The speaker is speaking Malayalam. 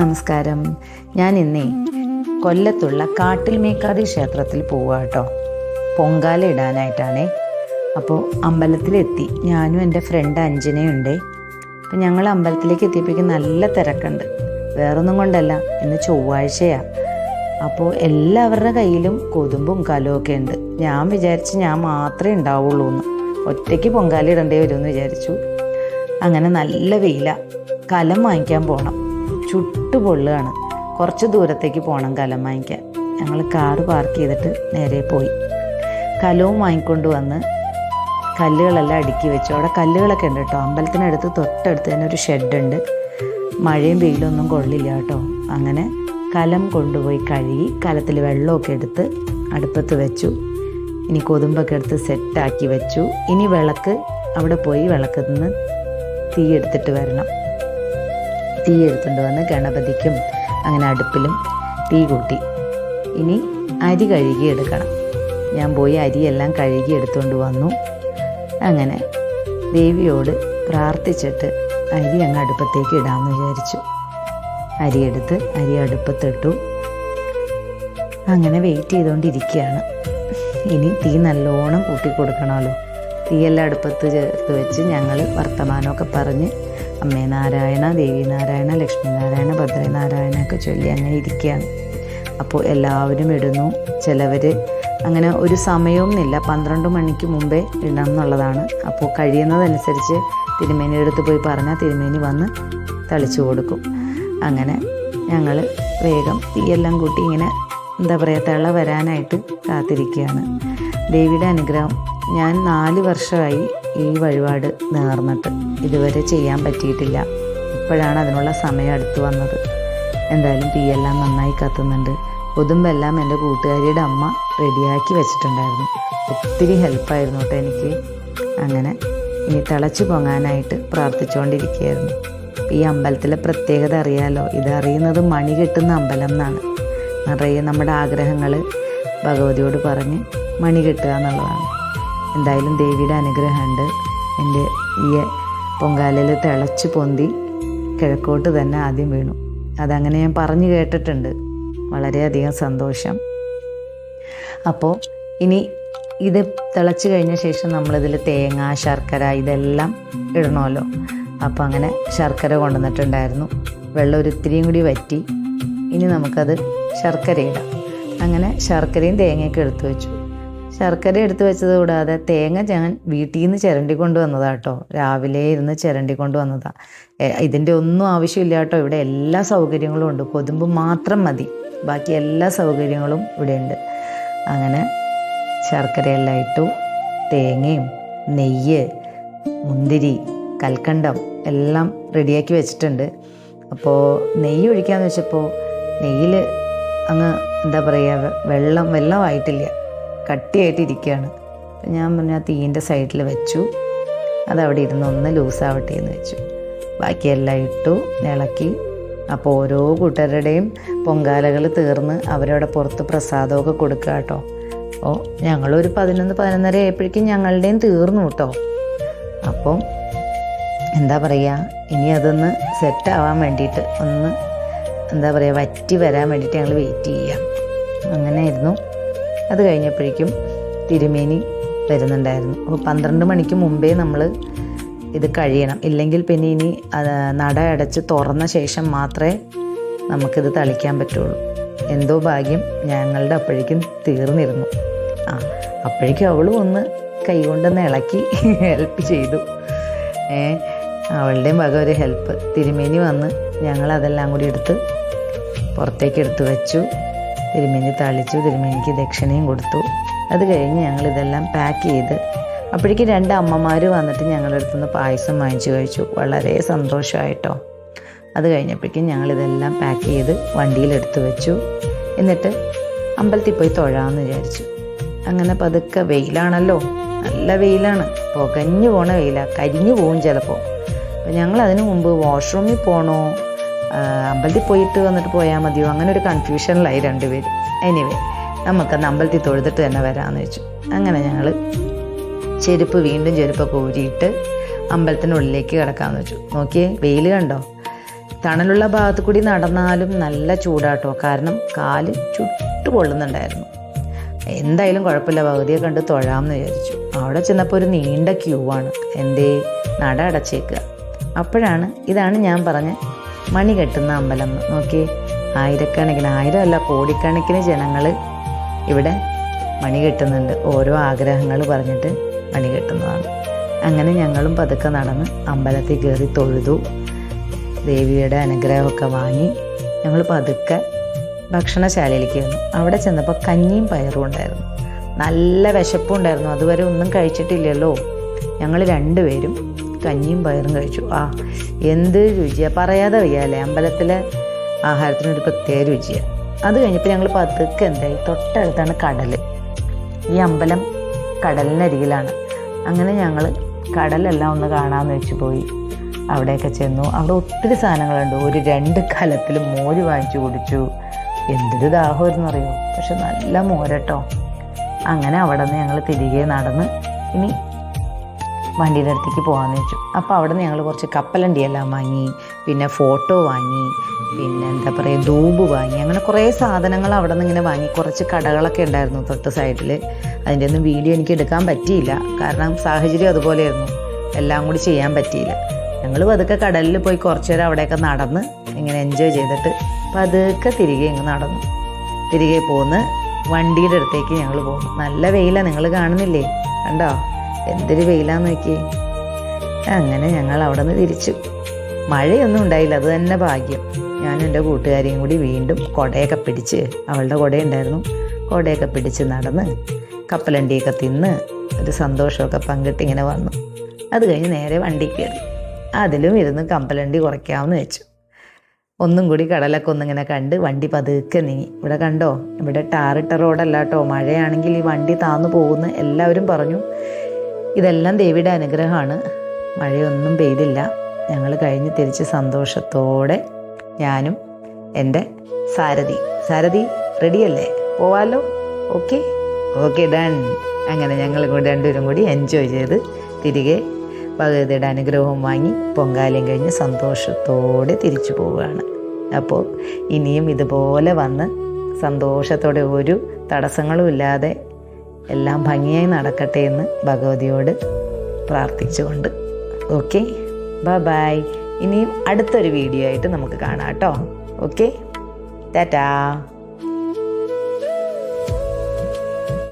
നമസ്കാരം. ഞാൻ ഇന്നേ കൊല്ലത്തുള്ള കാട്ടിൽ മേക്കാതി ക്ഷേത്രത്തിൽ പോവുക കേട്ടോ. പൊങ്കാല ഇടാനായിട്ടാണേ. അപ്പോൾ അമ്പലത്തിലെത്തി. ഞാനും എൻ്റെ ഫ്രണ്ട് അഞ്ജനയുണ്ടേ. അപ്പം ഞങ്ങൾ അമ്പലത്തിലേക്ക് എത്തിയപ്പോഴേക്കും നല്ല തിരക്കുണ്ട്. വേറൊന്നും കൊണ്ടല്ല, ഇന്ന് ചൊവ്വാഴ്ചയാണ്. അപ്പോൾ എല്ലാവരുടെ കയ്യിലും കൊതുമ്പും കലമൊക്കെ ഉണ്ട്. ഞാൻ വിചാരിച്ച് ഞാൻ മാത്രമേ ഉണ്ടാവുള്ളൂ എന്ന്. ഒറ്റയ്ക്ക് പൊങ്കാല ഇടേണ്ടി വരുമെന്ന് വിചാരിച്ചു. അങ്ങനെ നല്ല വെയിലാണ്. കലം വാങ്ങിക്കാൻ പോകണം. ചുട്ടുപൊള്ളുകയാണ്. കുറച്ച് ദൂരത്തേക്ക് പോകണം കലം വാങ്ങിക്കാൻ. ഞങ്ങൾ കാറ് പാർക്ക് ചെയ്തിട്ട് നേരെ പോയി. കലവും വാങ്ങിക്കൊണ്ട് വന്ന് കല്ലുകളെല്ലാം അടുക്കി വെച്ചു. അവിടെ കല്ലുകളൊക്കെ ഉണ്ട് കേട്ടോ. അമ്പലത്തിനടുത്ത് തൊട്ടടുത്ത് തന്നെ ഒരു ഷെഡുണ്ട്. മഴയും വെയിലൊന്നും കൊള്ളില്ല കേട്ടോ. അങ്ങനെ കലം കൊണ്ടുപോയി കഴുകി കലത്തിൽ വെള്ളമൊക്കെ എടുത്ത് അടുപ്പത്ത് വെച്ചു. ഇനി കൊതുമ്പൊക്കെ എടുത്ത് സെറ്റാക്കി വെച്ചു. ഇനി വിളക്ക് അവിടെ പോയി വിളക്കിൽ നിന്ന് തീ എടുത്തിട്ട് വരണം. തീ എടുത്തുകൊണ്ട് വന്ന് ഗണപതിക്കും അങ്ങനെ അടുപ്പിലും തീ കൂട്ടി. ഇനി അരി കഴുകി എടുക്കണം. ഞാൻ പോയി അരിയെല്ലാം കഴുകി എടുത്തുകൊണ്ട് വന്നു. അങ്ങനെ ദേവിയോട് പ്രാർത്ഥിച്ചിട്ട് അരി അങ്ങ് അടുപ്പത്തേക്ക് ഇടാമെന്ന് വിചാരിച്ചു. അരിയെടുത്ത് അരി അടുപ്പത്തിട്ടു. അങ്ങനെ വെയിറ്റ് ചെയ്തുകൊണ്ടിരിക്കുകയാണ്. ഇനി തീ നല്ലോണം കൂട്ടി കൊടുക്കണമല്ലോ. തീയെല്ലാം അടുപ്പത്ത് ചേർത്ത് വെച്ച് ഞങ്ങൾ വർത്തമാനമൊക്കെ പറഞ്ഞ് അമ്മേ നാരായണ, ദേവി നാരായണ, ലക്ഷ്മി നാരായണ, ഭദ്രനാരായണ ഒക്കെ ചൊല്ലി അങ്ങനെ ഇരിക്കുകയാണ്. അപ്പോൾ എല്ലാവരും ഇടുന്നു. ചിലവർ അങ്ങനെ ഒരു സമയമൊന്നുമില്ല, 12 മണിക്ക് മുമ്പേ ഇടണം എന്നുള്ളതാണ്. അപ്പോൾ കഴിയുന്നതനുസരിച്ച് തിരുമേനിയുടെ അടുത്ത് പോയി പറഞ്ഞാൽ തിരുമേനി വന്ന് തളിച്ചു കൊടുക്കും. അങ്ങനെ ഞങ്ങൾ വേഗം തീയെല്ലാം കൂട്ടി ഇങ്ങനെ എന്താ പറയുക തിള വരാനായിട്ട് കാത്തിരിക്കുകയാണ്. ദേവിയുടെ അനുഗ്രഹം. ഞാൻ 4 വർഷമായി ഈ വഴിപാട് നേർന്നിട്ട് ഇതുവരെ ചെയ്യാൻ പറ്റിയിട്ടില്ല. ഇപ്പോഴാണ് അതിനുള്ള സമയം അടുത്ത് വന്നത്. എന്തായാലും തീയെല്ലാം നന്നായി കത്തുന്നുണ്ട്. കൊതുമ്പെല്ലാം എൻ്റെ കൂട്ടുകാരിയുടെ അമ്മ റെഡിയാക്കി വെച്ചിട്ടുണ്ടായിരുന്നു. ഒത്തിരി ഹെൽപ്പായിരുന്നു കേട്ടോ എനിക്ക്. അങ്ങനെ ഇനി തിളച്ചു പൊങ്ങാനായിട്ട് പ്രാർത്ഥിച്ചുകൊണ്ടിരിക്കുകയായിരുന്നു. ഈ അമ്പലത്തിലെ പ്രത്യേകത അറിയാലോ. ഇതറിയുന്നത് മണി കെട്ടുന്ന അമ്പലം എന്നാണ്. നിറയെ നമ്മുടെ ആഗ്രഹങ്ങൾ ഭഗവതിയോട് പറഞ്ഞ് മണി കെട്ടുക എന്നുള്ളതാണ്. എന്തായാലും ദേവിയുടെ അനുഗ്രഹമുണ്ട്. എൻ്റെ ഈ പൊങ്കാലയിൽ തിളച്ച് പൊന്തി കിഴക്കോട്ട് തന്നെ ആദ്യം വീണു. അതങ്ങനെ ഞാൻ പറഞ്ഞു കേട്ടിട്ടുണ്ട്. വളരെയധികം സന്തോഷം. അപ്പോൾ ഇനി ഇത് തിളച്ച് കഴിഞ്ഞ ശേഷം നമ്മളിതിൽ തേങ്ങ, ശർക്കര ഇതെല്ലാം ഇടണമല്ലോ. അപ്പോൾ അങ്ങനെ ശർക്കര കൊണ്ടുവന്നിട്ടുണ്ടായിരുന്നു. വെള്ളം ഒരിത്തിരിയും കൂടി വറ്റി. ഇനി നമുക്കത് ശർക്കര ഇടാം. അങ്ങനെ ശർക്കരയും തേങ്ങയൊക്കെ എടുത്തു വെച്ചു. ശർക്കര എടുത്തു വെച്ചത് കൂടാതെ തേങ്ങ ഞാൻ വീട്ടിൽ നിന്ന് ചിരണ്ടി കൊണ്ടുവന്നതാണ് കേട്ടോ. രാവിലെ ഇരുന്ന് ചിരണ്ടി കൊണ്ടുവന്നതാണ്. ഇതിൻ്റെ ഒന്നും ആവശ്യമില്ല കേട്ടോ. ഇവിടെ എല്ലാ സൗകര്യങ്ങളും ഉണ്ട്. കൊതുമ്പ് മാത്രം മതി. ബാക്കി എല്ലാ സൗകര്യങ്ങളും ഇവിടെ ഉണ്ട്. അങ്ങനെ ശർക്കരയെല്ലാം ഇട്ടു. തേങ്ങയും നെയ്യ്, മുന്തിരി, കൽക്കണ്ടം എല്ലാം റെഡിയാക്കി വെച്ചിട്ടുണ്ട്. അപ്പോൾ നെയ്യ് ഒഴിക്കാമെന്ന് വെച്ചപ്പോൾ നെയ്യിൽ അങ്ങ് എന്താ പറയുക വെള്ളമായിട്ടില്ല, കട്ടിയായിട്ടിരിക്കുകയാണ്. അപ്പം ഞാൻ പറഞ്ഞ തീൻ്റെ സൈഡിൽ വെച്ചു. അതവിടെ ഇരുന്ന് ഒന്ന് ലൂസാവട്ടെ എന്ന് വെച്ചു. ബാക്കിയെല്ലാം ഇട്ടു, ഇളക്കി. അപ്പോൾ ഓരോ കൂട്ടരുടെയും പൊങ്കാലകൾ തീർന്ന് അവരവിടെ പുറത്ത് പ്രസാദമൊക്കെ കൊടുക്കുക കേട്ടോ. അപ്പോൾ ഞങ്ങളൊരു 11-11:30 ആയപ്പോഴേക്കും ഞങ്ങളുടെയും തീർന്നു കേട്ടോ. അപ്പം എന്താ പറയുക, ഇനി അതൊന്ന് സെറ്റാവാൻ വേണ്ടിയിട്ട് ഒന്ന് എന്താ പറയുക വറ്റി വരാൻ വേണ്ടിയിട്ട് ഞങ്ങൾ വെയിറ്റ് ചെയ്യാം. അങ്ങനെയായിരുന്നു. അത് കഴിഞ്ഞപ്പോഴേക്കും തിരുമേനി വരുന്നുണ്ടായിരുന്നു. അപ്പോൾ 12 മണിക്ക് മുമ്പേ നമ്മൾ ഇത് കഴിയണം. ഇല്ലെങ്കിൽ പിന്നെ ഇനി നട അടച്ച് തുറന്ന ശേഷം മാത്രമേ നമുക്കിത് തളിക്കാൻ പറ്റുള്ളൂ. എന്തോ ഭാഗ്യം ഞങ്ങളുടെ അപ്പോഴേക്കും തീർന്നിരുന്നു. അപ്പോഴേക്കും അവളും ഒന്ന് കൈകൊണ്ടൊന്ന് ഇളക്കി ഹെൽപ്പ് ചെയ്തു. അവളുടെയും വക ഒരു ഹെൽപ്പ്. തിരുമേനി വന്ന് ഞങ്ങളതെല്ലാം കൂടി എടുത്ത് പുറത്തേക്ക് എടുത്തു വെച്ചു. തിരുമേനി തളിച്ചു. തിരുമേനിക്ക് ദക്ഷിണയും കൊടുത്തു. അത് കഴിഞ്ഞ് ഞങ്ങളിതെല്ലാം പാക്ക് ചെയ്ത് അപ്പോഴേക്കും 2 അമ്മമാർ വന്നിട്ട് ഞങ്ങളുടെ അടുത്തുനിന്ന് പായസം വാങ്ങിച്ചു കഴിച്ചു. വളരെ സന്തോഷമായിട്ടോ. അത് കഴിഞ്ഞപ്പോഴേക്കും ഞങ്ങളിതെല്ലാം പാക്ക് ചെയ്ത് വണ്ടിയിലെടുത്ത് വെച്ചു. എന്നിട്ട് അമ്പലത്തിൽ പോയി തൊഴാമെന്ന് വിചാരിച്ചു. അങ്ങനെ പതുക്കെ വെയിലാണല്ലോ, നല്ല വെയിലാണ്. പുകഞ്ഞു പോണ വെയിലാണ്. കരിഞ്ഞു പോവും ചിലപ്പോൾ. അപ്പോൾ ഞങ്ങൾ അതിന് മുമ്പ് വാഷ്റൂമിൽ പോകണോ അമ്പലത്തിൽ പോയിട്ട് വന്നിട്ട് പോയാൽ മതിയോ അങ്ങനെ ഒരു കൺഫ്യൂഷനിലായി 2 പേര്. എനിവേ നമുക്കന്ന് അമ്പലത്തിൽ തൊഴുതിട്ട് തന്നെ വരാമെന്ന് വെച്ചു. അങ്ങനെ ഞങ്ങൾ ചെരുപ്പൊക്കെ ഊരിയിട്ട് അമ്പലത്തിനുള്ളിലേക്ക് കിടക്കാമെന്ന് വെച്ചു. നോക്കിയേ വെയിൽ കണ്ടോ. തണലുള്ള ഭാഗത്ത് കൂടി നടന്നാലും നല്ല ചൂടാട്ടോ, കാരണം കാല് ചുട്ടു പൊള്ളുന്നുണ്ടായിരുന്നു. എന്തായാലും കുഴപ്പമില്ല, ഭഗവതിയെ കണ്ട് തൊഴാമെന്ന് വിചാരിച്ചു. അവിടെ ചെന്നപ്പോൾ ഒരു നീണ്ട ക്യൂ ആണ്. എന്തേ, നട അടച്ചേക്കുക. അപ്പോഴാണ് ഇതാണ് ഞാൻ പറഞ്ഞ മണി കെട്ടുന്ന അമ്പലം. നോക്കി, ആയിരക്കണക്കിന്, ആയിരം അല്ല കോടിക്കണക്കിന് ജനങ്ങൾ ഇവിടെ മണി കെട്ടുന്നുണ്ട്. ഓരോ ആഗ്രഹങ്ങൾ പറഞ്ഞിട്ട് മണി കെട്ടുന്നതാണ്. അങ്ങനെ ഞങ്ങളും പതുക്കെ നടന്ന് അമ്പലത്തിൽ കയറി തൊഴുതു, ദേവിയുടെ അനുഗ്രഹമൊക്കെ വാങ്ങി ഞങ്ങൾ പതുക്കെ ഭക്ഷണശാലയിലേക്ക് വന്നു. അവിടെ ചെന്നപ്പോൾ കഞ്ഞിയും പയറും ഉണ്ടായിരുന്നു. നല്ല വിശപ്പും ഉണ്ടായിരുന്നു, അതുവരെ ഒന്നും കഴിച്ചിട്ടില്ലല്ലോ. ഞങ്ങൾ രണ്ടുപേരും കഞ്ഞിയും പയറും കഴിച്ചു. എന്ത് രുചിയാണ്, പറയാതെ വയ്യാല്ലേ. അമ്പലത്തിലെ ആഹാരത്തിനൊരു പ്രത്യേക രുചിയാണ്. അത് കഴിഞ്ഞപ്പോൾ ഞങ്ങൾ പതുക്കെ എന്തായി, തൊട്ടടുത്താണ് കടൽ. ഈ അമ്പലം കടലിനരികിലാണ്. അങ്ങനെ ഞങ്ങൾ കടലെല്ലാം ഒന്ന് കാണാമെന്ന് വെച്ച് പോയി. അവിടെയൊക്കെ ചെന്നു. അവിടെ ഒത്തിരി സാധനങ്ങളുണ്ട്. ഒരു 2 കലത്തിൽ മോര് വാങ്ങിച്ചു കുടിച്ചു. എന്തൊരു ദാഹമായിരുന്നു അറിയോ, പക്ഷെ നല്ല മോരട്ടോ. അങ്ങനെ അവിടെ നിന്ന് ഞങ്ങൾ തിരികെ നടന്ന് ഇനി വണ്ടിയുടെ അടുത്തേക്ക് പോകാമെന്ന് വെച്ചു. അപ്പോൾ അവിടെ നിന്ന് ഞങ്ങൾ കുറച്ച് കപ്പലണ്ടിയെല്ലാം വാങ്ങി, പിന്നെ ഫോട്ടോ വാങ്ങി, പിന്നെ എന്താ പറയുക, ധൂപ് വാങ്ങി. അങ്ങനെ കുറേ സാധനങ്ങൾ അവിടെ നിന്ന് ഇങ്ങനെ വാങ്ങി. കുറച്ച് കടകളൊക്കെ ഉണ്ടായിരുന്നു തൊട്ട് സൈഡിൽ. അതിൻ്റെ ഒന്നും വീഡിയോ എനിക്ക് എടുക്കാൻ പറ്റിയില്ല, കാരണം സാഹചര്യം അതുപോലെയായിരുന്നു, എല്ലാം കൂടി ചെയ്യാൻ പറ്റിയില്ല. ഞങ്ങൾ പതുക്കെ കടലിൽ പോയി കുറച്ച് നേരം അവിടെയൊക്കെ നടന്ന് ഇങ്ങനെ എൻജോയ് ചെയ്തിട്ട് പതുക്കെ തിരികെ ഇങ്ങ് നടന്നു. തിരികെ പോന്ന് വണ്ടിയുടെ അടുത്തേക്ക് ഞങ്ങൾ പോകുന്നു. നല്ല വെയിലാണ്, നിങ്ങൾ കാണുന്നില്ലേ, കണ്ടോ എന്തൊരു വെയിലാന്ന് നോക്കിയേ. അങ്ങനെ ഞങ്ങൾ അവിടെ നിന്ന് തിരിച്ചു. മഴയൊന്നും ഉണ്ടായില്ല, അത് തന്നെ ഭാഗ്യം. ഞാനും എൻ്റെ കൂട്ടുകാരിയും കൂടി വീണ്ടും കുടയൊക്കെ പിടിച്ച്, അവളുടെ കുടയുണ്ടായിരുന്നു, കുടയൊക്കെ പിടിച്ച് നടന്ന് കപ്പലണ്ടിയൊക്കെ തിന്ന് ഒരു സന്തോഷമൊക്കെ പങ്കിട്ട് ഇങ്ങനെ വന്നു. അത് കഴിഞ്ഞ് നേരെ വണ്ടി കയറി. അതിലും ഇരുന്ന് കപ്പലണ്ടി കുറയ്ക്കാമെന്ന് വെച്ചു. ഒന്നും കൂടി കടലൊക്കെ ഒന്നിങ്ങനെ കണ്ട് വണ്ടി പതുക്കെ നീങ്ങി. ഇവിടെ കണ്ടോ, ഇവിടെ ടാറിട്ട റോഡല്ല കേട്ടോ, മഴയാണെങ്കിൽ ഈ വണ്ടി താന്നു പോകുമെന്ന് എല്ലാവരും പറഞ്ഞു. ഇതെല്ലാം ദേവിയുടെ അനുഗ്രഹമാണ്. മഴയൊന്നും പെയ്തില്ല. ഞങ്ങൾ കഴിഞ്ഞ് തിരിച്ച് സന്തോഷത്തോടെ ഞാനും എൻ്റെ സാരഥി റെഡിയല്ലേ, പോവാലോ? Okay done. അങ്ങനെ ഞങ്ങൾ രണ്ടുപേരും കൂടി എൻജോയ് ചെയ്ത് തിരികെ ഭഗവതിയുടെ അനുഗ്രഹവും വാങ്ങി പൊങ്കാലയും കഴിഞ്ഞ് സന്തോഷത്തോടെ തിരിച്ചു പോവുകയാണ്. അപ്പോൾ ഇനിയും ഇതുപോലെ വന്ന് സന്തോഷത്തോടെ ഒരു തടസ്സങ്ങളും ഇല്ലാതെ എല്ലാം ഭംഗിയായി നടക്കട്ടെ എന്ന് ഭഗവതിയോട് പ്രാർത്ഥിച്ചുകൊണ്ട് ഓക്കെ, ബൈ. ഇനിയും അടുത്തൊരു വീഡിയോ ആയിട്ട് നമുക്ക് കാണാം കേട്ടോ. ഓക്കെ, ടാറ്റാ.